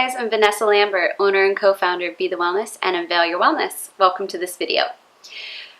guys, I'm Vanessa Lambert, owner and co-founder of Be The Wellness and Unveil Your Wellness. Welcome to this video.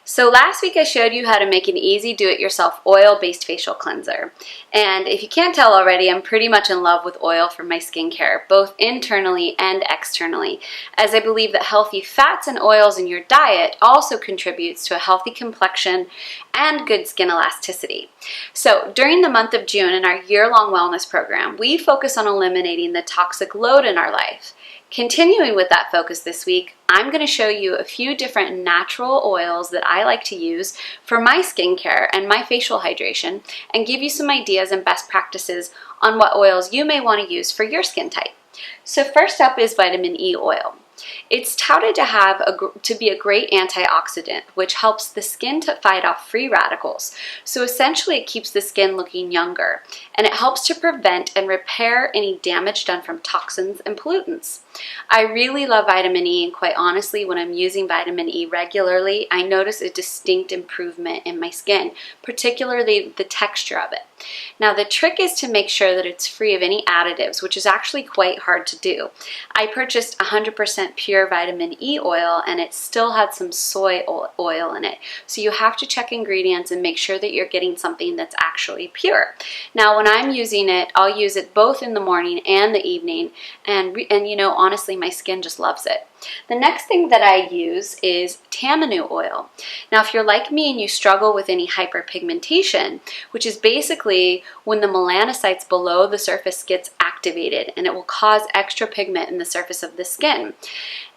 So last week I showed you how to make an easy do-it-yourself oil-based facial cleanser. And if you can't tell already, I'm pretty much in love with oil for my skincare, both internally and externally, as I believe that healthy fats and oils in your diet also contributes to a healthy complexion and good skin elasticity. So during the month of June in our year-long wellness program, we focus on eliminating the toxic load in our life. Continuing with that focus this week, I'm going to show you a few different natural oils that I like to use for my skincare and my facial hydration, and give you some ideas and best practices on what oils you may want to use for your skin type. So first up is vitamin E oil. It's touted to be a great antioxidant, which helps the skin to fight off free radicals. So essentially it keeps the skin looking younger, and it helps to prevent and repair any damage done from toxins and pollutants. I really love vitamin E, and quite honestly, when I'm using vitamin E regularly, I notice a distinct improvement in my skin, particularly the texture of it. Now the trick is to make sure that it's free of any additives, which is actually quite hard to do. I purchased 100% pure vitamin E oil, and it still had some soy oil in it. So you have to check ingredients and make sure that you're getting something that's actually pure. Now when I'm using it, I'll use it both in the morning and the evening, and you know, honestly, my skin just loves it. The next thing that I use is Tammany Oil. Now, if you're like me and you struggle with any hyperpigmentation, which is basically when the melanocytes below the surface gets activated, and it will cause extra pigment in the surface of the skin,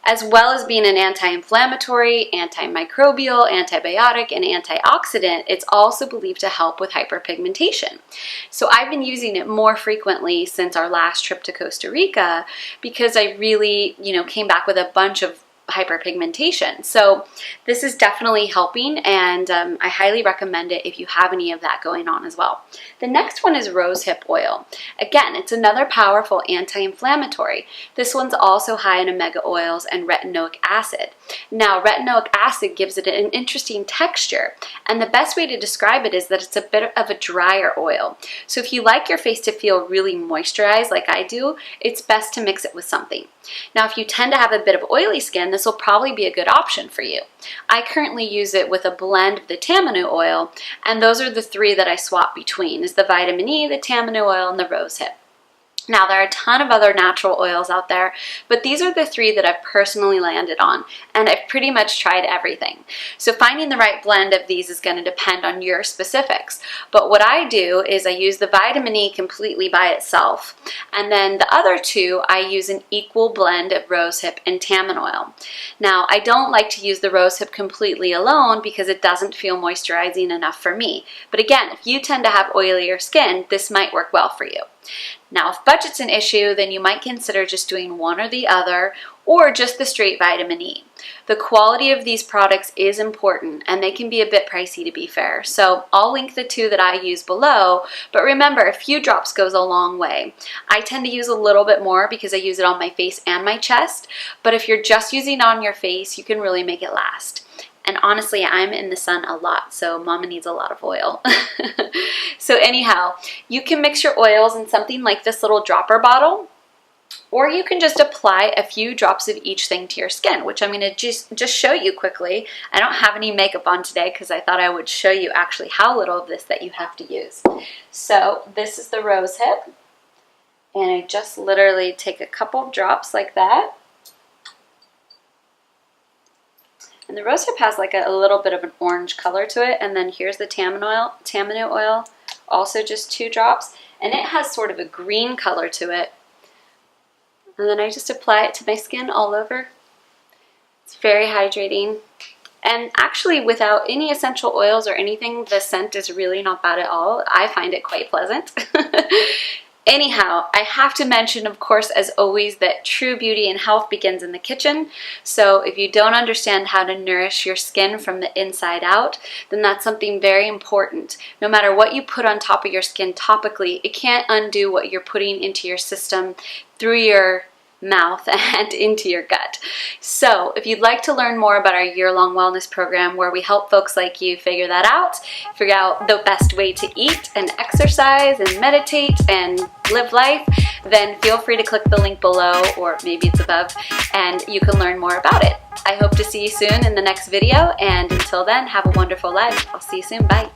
as well as being an anti-inflammatory, antimicrobial, antibiotic, and antioxidant, it's also believed to help with hyperpigmentation. So I've been using it more frequently since our last trip to Costa Rica, because I really, came back with a bunch of hyperpigmentation. So this is definitely helping, and I highly recommend it if you have any of that going on as well. The next one is rosehip oil. Again, it's another powerful anti-inflammatory. This one's also high in omega oils and retinoic acid. Now, retinoic acid gives it an interesting texture, and the best way to describe it is that it's a bit of a drier oil. So if you like your face to feel really moisturized like I do, it's best to mix it with something. Now, if you tend to have a bit of oily skin, this will probably be a good option for you. I currently use it with a blend of the Tammany oil, and those are the three that I swap between, is the vitamin E, the Tammany oil, and the rosehip. Now, there are a ton of other natural oils out there, but these are the three that I've personally landed on, and I've pretty much tried everything. So finding the right blend of these is going to depend on your specifics. But what I do is I use the vitamin E completely by itself, and then the other two, I use an equal blend of rosehip and Tammany oil. Now, I don't like to use the rosehip completely alone because it doesn't feel moisturizing enough for me. But again, if you tend to have oilier skin, this might work well for you. Now, if budget's an issue, then you might consider just doing one or the other, or just the straight vitamin E. The quality of these products is important, and they can be a bit pricey, to be fair. So I'll link the two that I use below, but remember, a few drops goes a long way. I tend to use a little bit more because I use it on my face and my chest, but if you're just using it on your face, you can really make it last. And honestly, I'm in the sun a lot, so mama needs a lot of oil. So anyhow, you can mix your oils in something like this little dropper bottle, or you can just apply a few drops of each thing to your skin, which I'm going to just show you quickly. I don't have any makeup on today because I thought I would show you actually how little of this that you have to use. So this is the rosehip, and I just literally take a couple of drops like that. And the rosehip has like a little bit of an orange color to it, and then here's the Tammany oil, also just 2 drops, and it has sort of a green color to it. And then I just apply it to my skin all over. It's very hydrating. And actually, without any essential oils or anything, the scent is really not bad at all. I find it quite pleasant. Anyhow, I have to mention, of course, as always, that true beauty and health begins in the kitchen. So if you don't understand how to nourish your skin from the inside out, then that's something very important. No matter what you put on top of your skin topically, it can't undo what you're putting into your system through your mouth and into your gut. So if you'd like to learn more about our year-long wellness program where we help folks like you figure that out, figure out the best way to eat and exercise and meditate and live life, then feel free to click the link below, or maybe it's above, and you can learn more about it. I hope to see you soon in the next video, and until then, have a wonderful life. I'll see you soon. Bye.